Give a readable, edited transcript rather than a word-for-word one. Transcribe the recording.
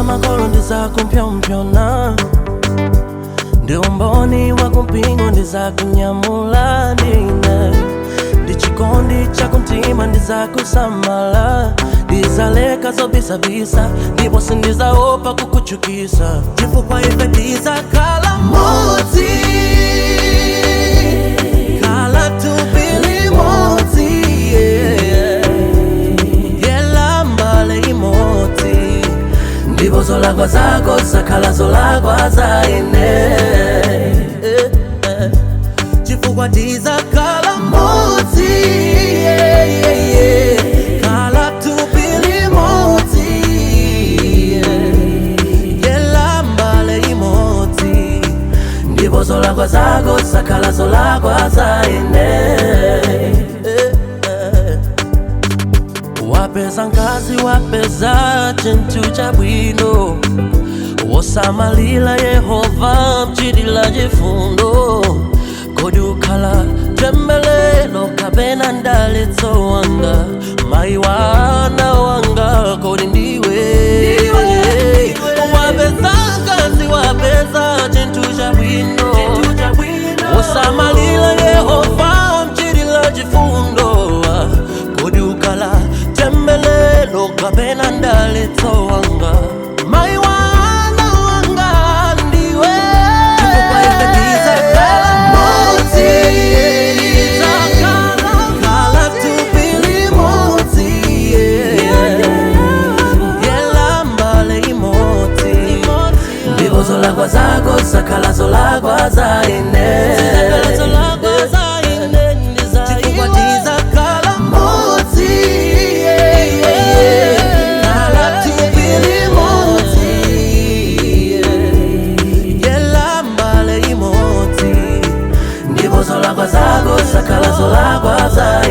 makolo ndizakumpyopyona, ndi umboni wa kumpingo ndizakunyamula ndine, ndi chikondi cha kumtima ndizakusamala, ndizaleka zobisabisa ndipo sindizaopa kukuchukisa, chifukwa ife ndizakhala modzi, khala tupili modzi, yela mbale imodzi, ndipo zolakwa zako zakhala zolakwa za ine, chifukwa tizakhala modzi, khala tupili modzi, yela mbale imodzi, ndipo zolakwa zako zakhala zolakwa za ine. Wapeza nkazi wapeza chintu chabwino, wosamalira Yehova mchitira chifundo, kodi ukhala temberero kapena mdalitso wanga, mayi wana wanga kodi ndiwe. Wapeza nkazi wapeza chintu chabwino, wosamalira Yehova mchitira chifundo, kodi ukhala temberero kapena mdalitso wanga, mayi wana wanga ndiwe. Chifukwa ife tizakhala modzi, khala tupili modzi, yela mbale imodzi, ndipo zolakwa zako zakhala zolakwa za ine, chifukwa tizakhala modzi, khala tupili modzi, yela mbale imodzi, ndipo zolakwa zako zakhala zolakwa za